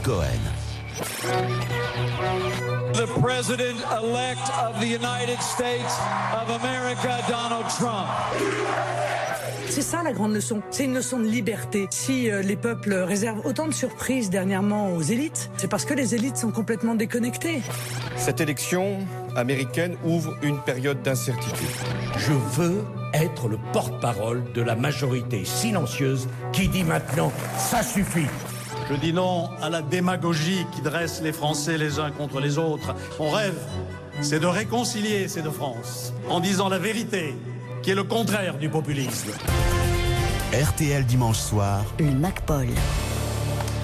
Cohen. The President-elect of the United States of America, Donald Trump. C'est ça la grande leçon, c'est une leçon de liberté. Si les peuples réservent autant de surprises dernièrement aux élites, c'est parce que les élites sont complètement déconnectées. Cette élection américaine ouvre une période d'incertitude. Je veux être le porte-parole de la majorité silencieuse qui dit maintenant « ça suffit ». Je dis non à la démagogie qui dresse les Français les uns contre les autres. Mon rêve, c'est de réconcilier ces deux France en disant la vérité, qui est le contraire du populisme. RTL dimanche soir. Le MacPaul.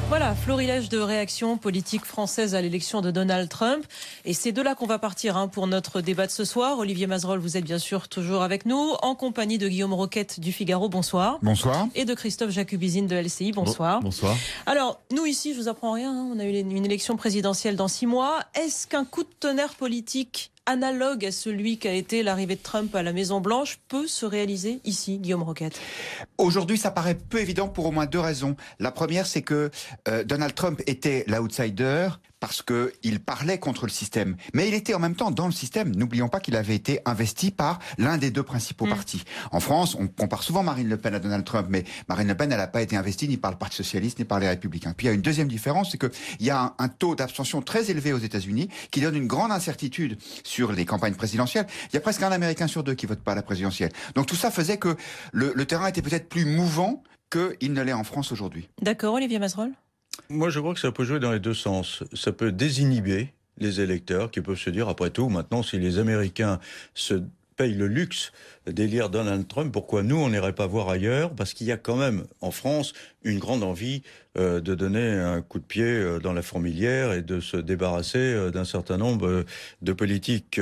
Voilà, florilège de réactions politiques françaises à l'élection de Donald Trump. Et c'est de là qu'on va partir pour notre débat de ce soir. Olivier Mazerolle, vous êtes bien sûr toujours avec nous, en compagnie de Guillaume Roquette du Figaro. Bonsoir. Bonsoir. Et de Christophe Jacubizine de LCI. Bonsoir. Bonsoir. Alors, nous ici, je vous apprends rien. On a eu une élection présidentielle dans 6 mois. Est-ce qu'un coup de tonnerre politique analogue à celui qu'a été l'arrivée de Trump à la Maison-Blanche peut se réaliser ici, Guillaume Roquette? Aujourd'hui, ça paraît peu évident pour au moins 2 raisons. La première, c'est que Donald Trump était l'outsider parce qu'il parlait contre le système. Mais il était en même temps dans le système. N'oublions pas qu'il avait été investi par l'un des 2 principaux partis. En France, on compare souvent Marine Le Pen à Donald Trump, mais Marine Le Pen, elle n'a pas été investie ni par le Parti Socialiste, ni par les Républicains. Puis il y a une deuxième différence, c'est qu'il y a un taux d'abstention très élevé aux États-Unis qui donne une grande incertitude sur les campagnes présidentielles. Il y a presque un Américain sur 2 qui vote pas à la présidentielle. Donc tout ça faisait que le terrain était peut-être plus mouvant qu'il ne l'est en France aujourd'hui. D'accord, Olivier Mazerolle? Moi, je crois que ça peut jouer dans les 2 sens. Ça peut désinhiber les électeurs qui peuvent se dire, après tout, maintenant, si les Américains se payent le luxe d'élire Donald Trump, pourquoi nous, on n'irait pas voir ailleurs? Parce qu'il y a quand même, en France, une grande envie de donner un coup de pied dans la fourmilière et de se débarrasser d'un certain nombre de politiques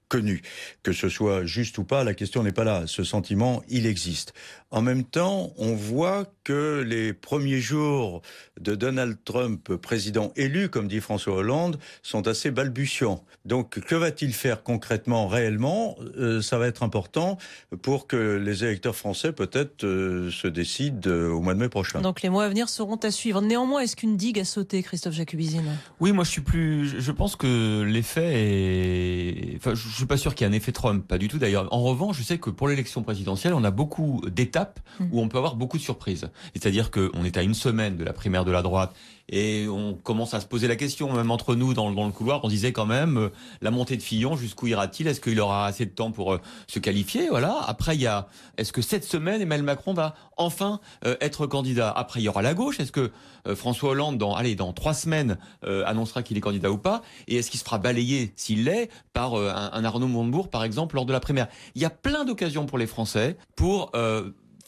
connus. Que ce soit juste ou pas, la question n'est pas là. Ce sentiment, il existe. En même temps, on voit que les premiers jours de Donald Trump, président élu, comme dit François Hollande, sont assez balbutiants. Donc, que va-t-il faire concrètement, réellement? Ça va être important pour que les électeurs français, peut-être, se décident au mois de mai prochain. Donc, les mois à venir seront à suivre. Néanmoins, est-ce qu'une digue a sauté, Christophe Jacubizine? Oui, moi, je pense que l'effet est... Enfin, je suis pas sûr qu'il y ait un effet Trump, pas du tout d'ailleurs. En revanche, je sais que pour l'élection présidentielle, on a beaucoup d'étapes où on peut avoir beaucoup de surprises. C'est-à-dire qu'on est à 1 semaine de la primaire de la droite et on commence à se poser la question, même entre nous dans le couloir, on disait quand même, la montée de Fillon, jusqu'où ira-t-il? Est-ce qu'il aura assez de temps pour se qualifier? Voilà. Après, il y a, est-ce que cette semaine, Emmanuel Macron va enfin être candidat? Après, il y aura la gauche. Est-ce que François Hollande, dans 3 semaines, annoncera qu'il est candidat ou pas? Et est-ce qu'il se fera balayer, s'il l'est, par un Arnaud Montebourg, par exemple, lors de la primaire? Il y a plein d'occasions pour les Français pour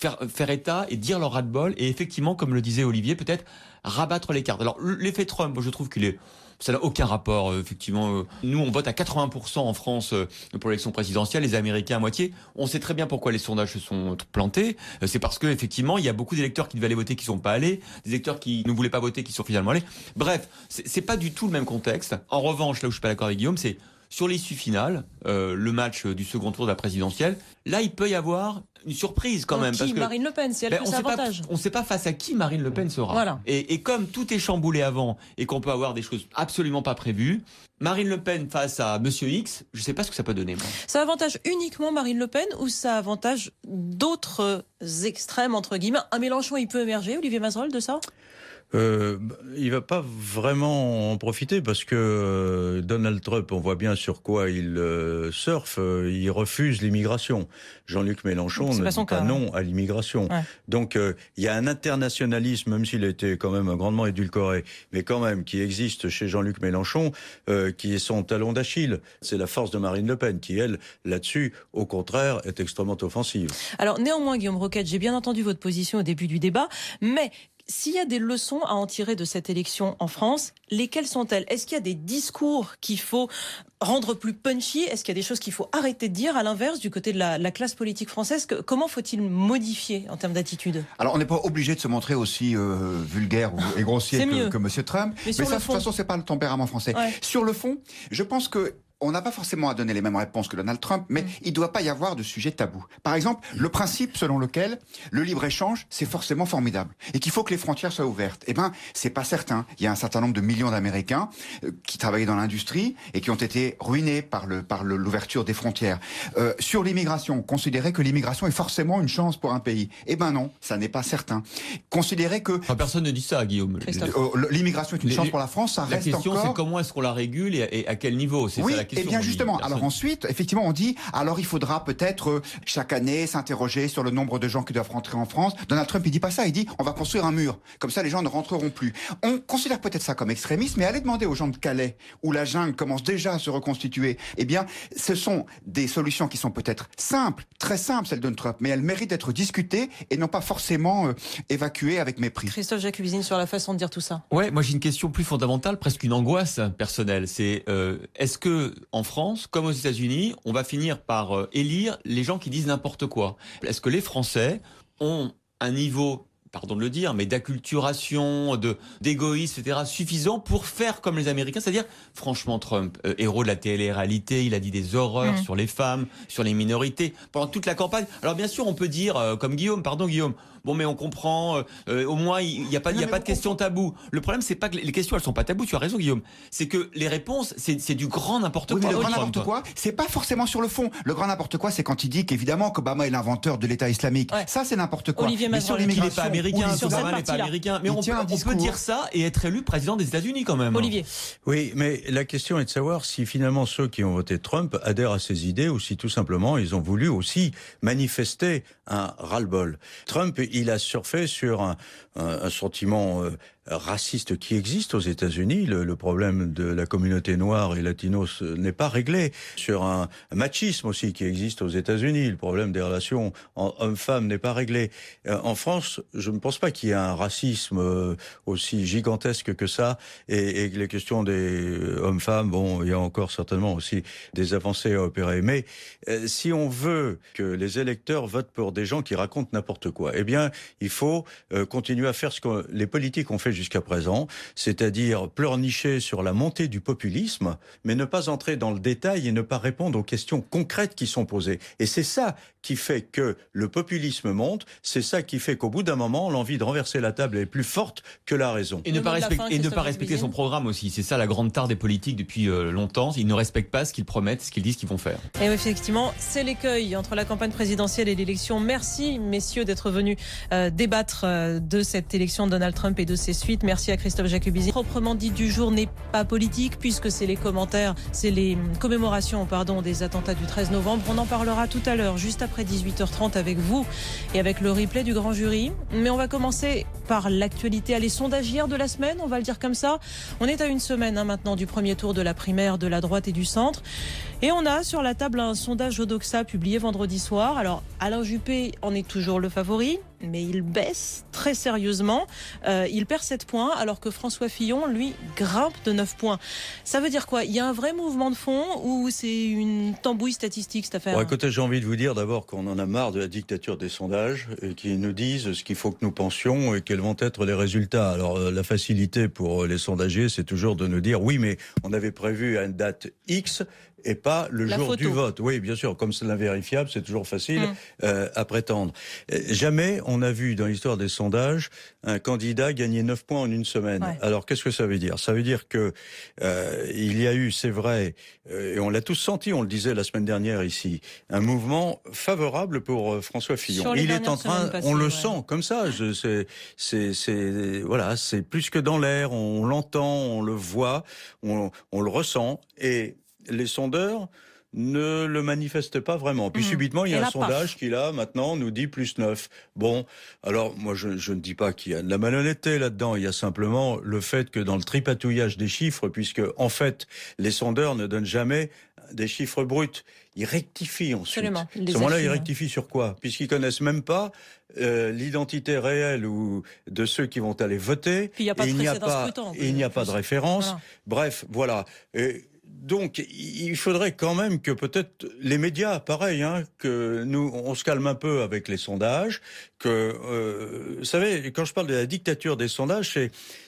faire état et dire leur ras-de-bol et effectivement, comme le disait Olivier, peut-être rabattre les cartes. Alors, l'effet Trump, je trouve ça n'a aucun rapport, effectivement. Nous, on vote à 80% en France pour l'élection présidentielle, les Américains à moitié. On sait très bien pourquoi les sondages se sont plantés. C'est parce que effectivement, il y a beaucoup d'électeurs qui devaient aller voter qui sont pas allés, des électeurs qui ne voulaient pas voter qui sont finalement allés. Bref, c'est pas du tout le même contexte. En revanche, là où je suis pas d'accord avec Guillaume, c'est sur l'issue finale, le match du second tour de la présidentielle. Là, il peut y avoir une surprise quand même. Parce que Marine Le Pen, si elle a plus avantage. On ne sait pas face à qui Marine Le Pen sera. Voilà. Et comme tout est chamboulé avant et qu'on peut avoir des choses absolument pas prévues, Marine Le Pen face à Monsieur X, je ne sais pas ce que ça peut donner. Moi. Ça avantage uniquement Marine Le Pen ou ça avantage d'autres extrêmes, entre guillemets? Un Mélenchon, il peut émerger, Olivier Mazerolle, de ça? Il va pas vraiment en profiter parce que Donald Trump, on voit bien sur quoi il surfe, il refuse l'immigration. Jean-Luc Mélenchon ne dit pas non à l'immigration. Ouais. Donc il y a un internationalisme, même s'il a été quand même grandement édulcoré, mais quand même qui existe chez Jean-Luc Mélenchon, qui est son talon d'Achille. C'est la force de Marine Le Pen qui, elle, là-dessus, au contraire, est extrêmement offensive. Alors néanmoins, Guillaume Roquette, j'ai bien entendu votre position au début du débat, mais s'il y a des leçons à en tirer de cette élection en France, lesquelles sont-elles? Est-ce qu'il y a des discours qu'il faut rendre plus punchy? Est-ce qu'il y a des choses qu'il faut arrêter de dire? À l'inverse, du côté de la classe politique française, comment faut-il modifier en termes d'attitude? Alors, on n'est pas obligé de se montrer aussi vulgaire et grossier que M. Trump. Mais ça, de toute façon, c'est pas le tempérament français. Ouais. Sur le fond, je pense que on n'a pas forcément à donner les mêmes réponses que Donald Trump, mais il ne doit pas y avoir de sujet tabou. Par exemple, le principe selon lequel le libre-échange, c'est forcément formidable et qu'il faut que les frontières soient ouvertes. Eh ben, c'est pas certain. Il y a un certain nombre de millions d'Américains qui travaillaient dans l'industrie et qui ont été ruinés par l'ouverture des frontières. Sur l'immigration, considérer que l'immigration est forcément une chance pour un pays. Eh ben non, ça n'est pas certain. Considérer que... Enfin, personne ne dit ça, Guillaume. L'immigration est une chance pour la France, ça reste encore... La question, c'est comment est-ce qu'on la régule et à quel niveau? C'est oui, ça la question. Eh bien justement. Alors ensuite, effectivement, on dit, alors il faudra peut-être chaque année s'interroger sur le nombre de gens qui doivent rentrer en France. Donald Trump, il dit pas ça, il dit, on va construire un mur. Comme ça, les gens ne rentreront plus. On considère peut-être ça comme extrémisme, mais allez demander aux gens de Calais, où la jungle commence déjà à se reconstituer, eh bien, ce sont des solutions qui sont peut-être simples, très simples, celles de Trump, mais elles méritent d'être discutées et non pas forcément évacuées avec mépris. Christophe Jacubizine, sur la façon de dire tout ça. Ouais, moi j'ai une question plus fondamentale, presque une angoisse personnelle. C'est est-ce que en France, comme aux États-Unis, on va finir par élire les gens qui disent n'importe quoi? Est-ce que les Français ont un niveau, pardon de le dire, mais d'acculturation, d'égoïsme, etc., suffisant pour faire comme les Américains, c'est-à-dire, franchement, Trump, héros de la télé-réalité, il a dit des horreurs sur les femmes, sur les minorités, pendant toute la campagne. Alors bien sûr, on peut dire, comme Guillaume, pardon Guillaume, bon, mais on comprend, au moins, il n'y a pas de questions taboues. Le problème, c'est pas que les questions, elles sont pas taboues, tu as raison, Guillaume. C'est que les réponses, c'est du grand n'importe quoi. Mais le grand n'importe quoi, c'est pas forcément sur le fond. Le grand n'importe quoi, c'est quand il dit qu'évidemment, qu'Obama est l'inventeur de l'État islamique. Ouais. Ça, c'est n'importe quoi. Olivier mais sur l'immigration, il n'est pas américain, Obama n'est pas américain. Mais on peut dire ça et être élu président des États-Unis quand même. Olivier. Oui, mais la question est de savoir si finalement ceux qui ont voté Trump adhèrent à ses idées ou si tout simplement ils ont voulu aussi manifester un ras-le-bol. Trump, il a surfé sur un sentiment raciste qui existe aux États-Unis. Le problème de la communauté noire et latinos n'est pas réglé. Sur un machisme aussi qui existe aux États-Unis. Le problème des relations hommes-femmes n'est pas réglé. En France, je ne pense pas qu'il y ait un racisme aussi gigantesque que ça. Et les questions des hommes-femmes, bon, il y a encore certainement aussi des avancées à opérer. Mais si on veut que les électeurs votent pour des gens qui racontent n'importe quoi, eh bien, il faut continuer à faire ce que les politiques ont fait jusqu'à présent, c'est-à-dire pleurnicher sur la montée du populisme, mais ne pas entrer dans le détail et ne pas répondre aux questions concrètes qui sont posées. Et c'est ça qui fait que le populisme monte, c'est ça qui fait qu'au bout d'un moment, l'envie de renverser la table est plus forte que la raison. Et ne pas respecter son programme aussi, c'est ça la grande tare des politiques depuis longtemps, ils ne respectent pas ce qu'ils promettent, ce qu'ils disent qu'ils vont faire. Et effectivement, c'est l'écueil entre la campagne présidentielle et l'élection. Merci messieurs d'être venus débattre de cette élection de Donald Trump et de ses suites. Merci à Christophe Jacubizine. Proprement dit du jour n'est pas politique puisque c'est les commentaires, c'est les commémorations des attentats du 13 novembre. On en parlera tout à l'heure, juste après 18h30 avec vous et avec le replay du grand jury. Mais on va commencer par l'actualité, les sondages hier de la semaine, on va le dire comme ça. On est à une semaine maintenant du premier tour de la primaire de la droite et du centre. Et on a sur la table un sondage Odoxa publié vendredi soir. Alors Alain Juppé en est toujours le favori, mais il baisse très sérieusement. Il perd 7 points alors que François Fillon, lui, grimpe de 9 points. Ça veut dire quoi? Il y a un vrai mouvement de fond ou c'est une tambouille statistique cette affaire? Bon, écoutez, j'ai envie de vous dire d'abord qu'on en a marre de la dictature des sondages et qui nous disent ce qu'il faut que nous pensions et quels vont être les résultats. Alors la facilité pour les sondagiers, c'est toujours de nous dire oui, mais on avait prévu à une date X et pas le jour du vote. Oui, bien sûr, comme c'est l'invérifiable, c'est toujours facile à prétendre. Jamais on a vu dans l'histoire des sondages un candidat gagner 9 points en une semaine. Ouais. Alors qu'est-ce que ça veut dire? Ça veut dire que il y a eu, c'est vrai, et on l'a tous senti, on le disait la semaine dernière ici, un mouvement favorable pour François Fillon. Il est en train, on le sent comme ça. Voilà, c'est plus que dans l'air. On l'entend, on le voit, on le ressent et les sondeurs ne le manifestent pas vraiment. Puis subitement, il y a un sondage qui, là, maintenant, nous dit plus 9. Bon, alors, moi, je ne dis pas qu'il y a de la malhonnêteté là-dedans. Il y a simplement le fait que dans le tripatouillage des chiffres, puisque, en fait, les sondeurs ne donnent jamais des chiffres bruts. Ils rectifient ensuite. Absolument. À ce moment-là, ils rectifient sur quoi? Puisqu'ils connaissent même pas l'identité réelle ou de ceux qui vont aller voter. Puis il n'y a pas de référence. Voilà. Bref, voilà. Donc, il faudrait quand même que peut-être les médias, pareil, que nous, on se calme un peu avec les sondages, que, vous savez, quand je parle de la dictature des sondages,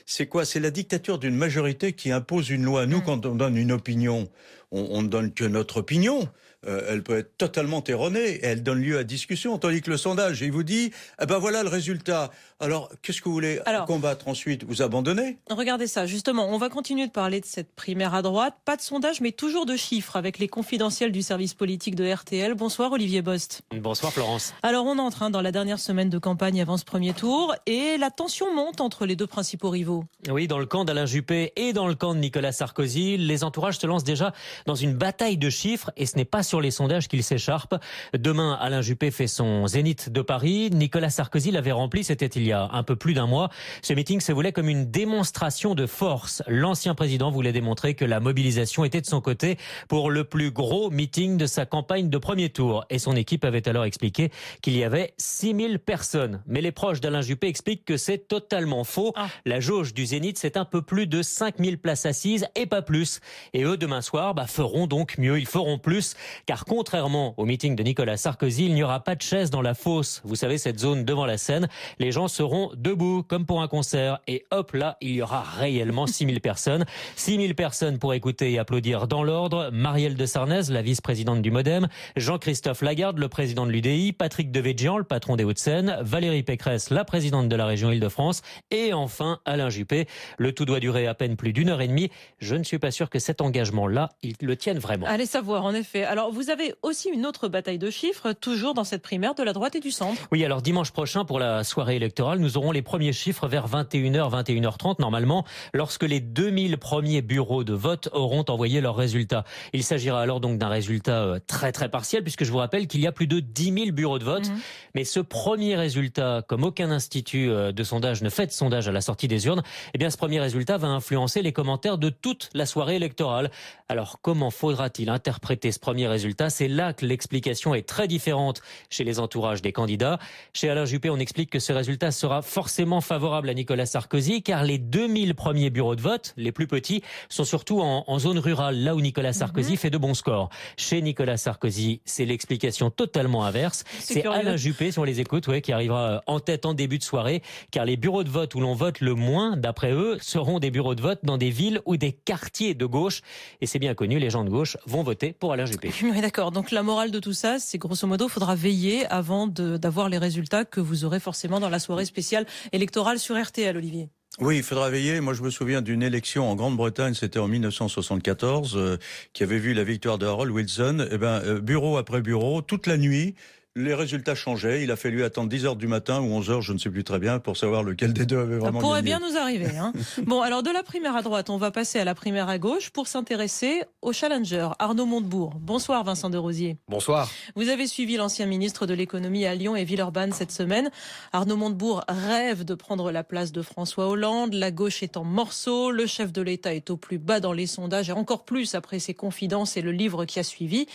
c'est quoi? C'est la dictature d'une majorité qui impose une loi. Nous, quand on donne une opinion, on ne donne que notre opinion. Elle peut être totalement erronée, et elle donne lieu à discussion, tandis que le sondage, il vous dit, eh ben voilà le résultat. Alors, qu'est-ce que vous voulez combattre ensuite? Vous abandonnez? Regardez ça, justement, on va continuer de parler de cette primaire à droite. Pas de sondage, mais toujours de chiffres avec les confidentiels du service politique de RTL. Bonsoir Olivier Bost. Bonsoir Florence. Alors on entre dans la dernière semaine de campagne avant ce premier tour, et la tension monte entre les deux principaux rivaux. Oui, dans le camp d'Alain Juppé et dans le camp de Nicolas Sarkozy, les entourages se lancent déjà dans une bataille de chiffres, et ce n'est pas sur les sondages qu'ils s'écharpent. Demain, Alain Juppé fait son zénith de Paris. Nicolas Sarkozy l'avait rempli, c'était il y a un peu plus d'un mois. Ce meeting se voulait comme une démonstration de force. L'ancien président voulait démontrer que la mobilisation était de son côté pour le plus gros meeting de sa campagne de premier tour. Et son équipe avait alors expliqué qu'il y avait 6000 personnes. Mais les proches d'Alain Juppé expliquent que c'est totalement faux. La jauge du zénith, c'est un peu plus de 5000 places assises et pas plus. Et eux, demain soir, feront donc mieux, ils feront plus. Car contrairement au meeting de Nicolas Sarkozy, il n'y aura pas de chaises dans la fosse. Vous savez, cette zone devant la scène, les gens seront debout, comme pour un concert. Et hop, là, il y aura réellement 6000 personnes. 6000 personnes pour écouter et applaudir dans l'ordre. Marielle de Sarnez, la vice-présidente du MoDem, Jean-Christophe Lagarde, le président de l'UDI, Patrick Devedjian, le patron des Hauts-de-Seine, Valérie Pécresse, la présidente de la région Île-de-France, et enfin Alain Juppé. Le tout doit durer à peine plus d'une heure et demie. Je ne suis pas sûr que cet engagement-là, ils le tiennent vraiment. Allez savoir, en effet. Alors, vous avez aussi une autre bataille de chiffres, toujours dans cette primaire de la droite et du centre. Oui, alors dimanche prochain, pour la soirée électorale, nous aurons les premiers chiffres vers 21h, 21h30, normalement, lorsque les 2000 premiers bureaux de vote auront envoyé leurs résultats. Il s'agira alors donc d'un résultat très très partiel, puisque je vous rappelle qu'il y a plus de 10 000 bureaux de vote. Mais ce premier résultat, comme aucun institut de sondage ne fait de sondage à la sortie des urnes, eh bien ce premier résultat va influencer les commentaires de toute la soirée électorale. Alors comment faudra-t-il interpréter ce premier résultat? C'est là que l'explication est très différente chez les entourages des candidats. Chez Alain Juppé, on explique que ce résultat sera forcément favorable à Nicolas Sarkozy, car les 2000 premiers bureaux de vote, les plus petits, sont surtout en zone rurale, là où Nicolas Sarkozy fait de bons scores. Chez Nicolas Sarkozy, c'est l'explication totalement inverse. C'est Alain Juppé, si on les écoute, qui arrivera en tête en début de soirée, car les bureaux de vote où l'on vote le moins, d'après eux, seront des bureaux de vote dans des villes ou des quartiers de gauche. Et c'est bien connu, les gens de gauche vont voter pour Alain Juppé. Oui, d'accord. Donc la morale de tout ça, c'est grosso modo, il faudra veiller avant d'avoir les résultats que vous aurez forcément dans la soirée spéciale électorale sur RTL, Olivier. Oui, il faudra veiller. Moi, je me souviens d'une élection en Grande-Bretagne, c'était en 1974, qui avait vu la victoire de Harold Wilson. Bureau après bureau, toute la nuit, les résultats changeaient. Il a fallu attendre 10h du matin ou 11h, je ne sais plus très bien, pour savoir lequel des deux avait vraiment gagné. Ça pourrait bien nous arriver. Bon, alors de la primaire à droite, on va passer à la primaire à gauche pour s'intéresser au challenger, Arnaud Montebourg. Bonsoir Vincent Desrosiers. Bonsoir. Vous avez suivi l'ancien ministre de l'économie à Lyon et Villeurbanne cette semaine. Arnaud Montebourg rêve de prendre la place de François Hollande. La gauche est en morceaux. Le chef de l'État est au plus bas dans les sondages et encore plus après ses confidences et le livre qui a suivi.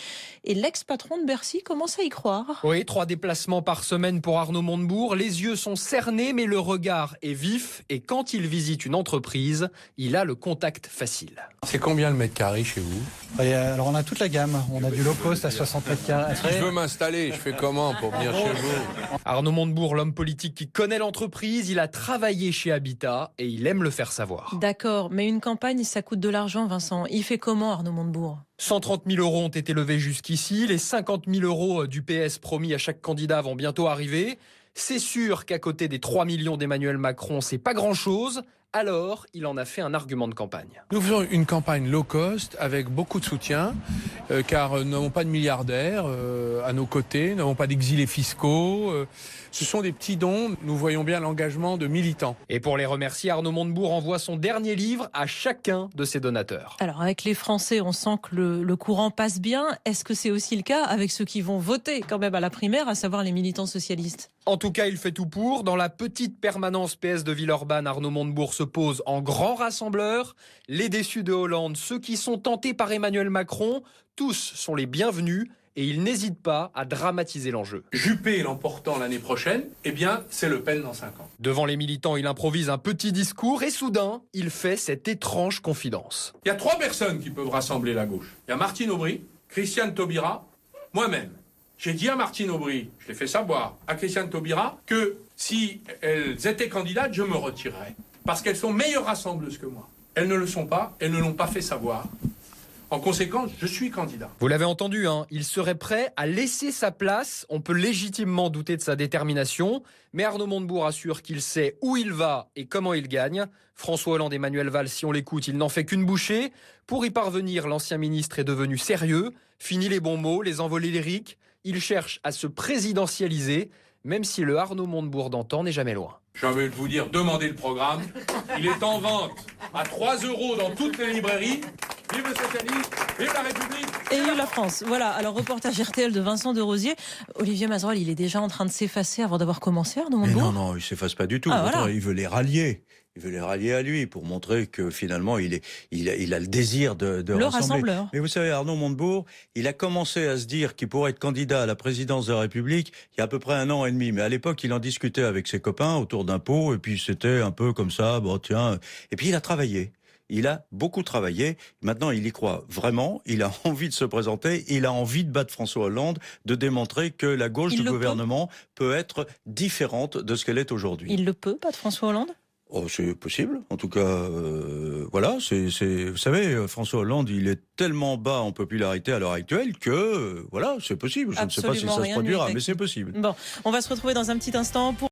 Et l'ex-patron de Bercy commence à y croire. Oui, 3 déplacements par semaine pour Arnaud Montebourg. Les yeux sont cernés, mais le regard est vif. Et quand il visite une entreprise, il a le contact facile. C'est combien le mètre carré chez vous? Alors on a toute la gamme. On a du low cost à 60 mètres carrés. Si je veux m'installer, je fais comment pour venir chez vous? Arnaud Montebourg, l'homme politique qui connaît l'entreprise, il a travaillé chez Habitat et il aime le faire savoir. D'accord, mais une campagne, ça coûte de l'argent, Vincent. Il fait comment, Arnaud Montebourg? 130 000 € ont été levés jusqu'ici. Les 50 000 € du PS promis à chaque candidat vont bientôt arriver. C'est sûr qu'à côté des 3 millions d'Emmanuel Macron, c'est pas grand-chose. Alors, il en a fait un argument de campagne. Nous faisons une campagne low cost avec beaucoup de soutien, car nous n'avons pas de milliardaires à nos côtés, nous n'avons pas d'exilés fiscaux. Ce sont des petits dons. Nous voyons bien l'engagement de militants. Et pour les remercier, Arnaud Montebourg envoie son dernier livre à chacun de ses donateurs. Alors, avec les Français, on sent que le courant passe bien. Est-ce que c'est aussi le cas avec ceux qui vont voter quand même à la primaire, à savoir les militants socialistes? En tout cas, il fait tout pour. Dans la petite permanence PS de Villeurbanne, Arnaud Montebourg se pose en grand rassembleur. Les déçus de Hollande, ceux qui sont tentés par Emmanuel Macron, tous sont les bienvenus et il n'hésite pas à dramatiser l'enjeu. Juppé l'emportant l'année prochaine, eh bien, c'est Le Pen dans 5 ans. Devant les militants, il improvise un petit discours et soudain, il fait cette étrange confidence. Il y a 3 personnes qui peuvent rassembler la gauche. Il y a Martine Aubry, Christiane Taubira, moi-même. J'ai dit à Martine Aubry, je l'ai fait savoir, à Christiane Taubira, que si elles étaient candidates, je me retirerais. Parce qu'elles sont meilleures rassembleuses que moi. Elles ne le sont pas, elles ne l'ont pas fait savoir. En conséquence, je suis candidat. Vous l'avez entendu, hein, il serait prêt à laisser sa place. On peut légitimement douter de sa détermination, mais Arnaud Montebourg assure qu'il sait où il va et comment il gagne. François Hollande et Manuel Valls, si on l'écoute, il n'en fait qu'une bouchée. Pour y parvenir, l'ancien ministre est devenu sérieux. Fini les bons mots, les envolées lyriques. Il cherche à se présidentialiser, même si le Arnaud Montebourg d'antan n'est jamais loin. J'ai envie de vous dire, demandez le programme. Il est en vente à 3 € dans toutes les librairies. Vive le socialisme, vive la République. Et vive la France. Voilà, alors reportage RTL de Vincent de Rosier. Olivier Mazerolle, il est déjà en train de s'effacer avant d'avoir commencé, Arnaud Montebourg. Non, il ne s'efface pas du tout. Voilà. Il veut les rallier. Il veut les rallier à lui pour montrer que finalement il a le désir de le rassembler. rassembleur. Mais vous savez, Arnaud Montebourg, il a commencé à se dire qu'il pourrait être candidat à la présidence de la République il y a à peu près 1 an et demi. Mais à l'époque, il en discutait avec ses copains autour d'un pot et puis c'était un peu comme ça, bon tiens. Et puis il a travaillé. Il a beaucoup travaillé. Maintenant, il y croit vraiment. Il a envie de se présenter. Il a envie de battre François Hollande, de démontrer que la gauche du gouvernement peut être différente de ce qu'elle est aujourd'hui. Il le peut, battre François Hollande ? Oh, c'est possible. En tout cas, voilà. Vous savez, François Hollande, il est tellement bas en popularité à l'heure actuelle que, voilà, c'est possible. Je ne sais pas si ça se produira, mais c'est possible. Bon, on va se retrouver dans un petit instant pour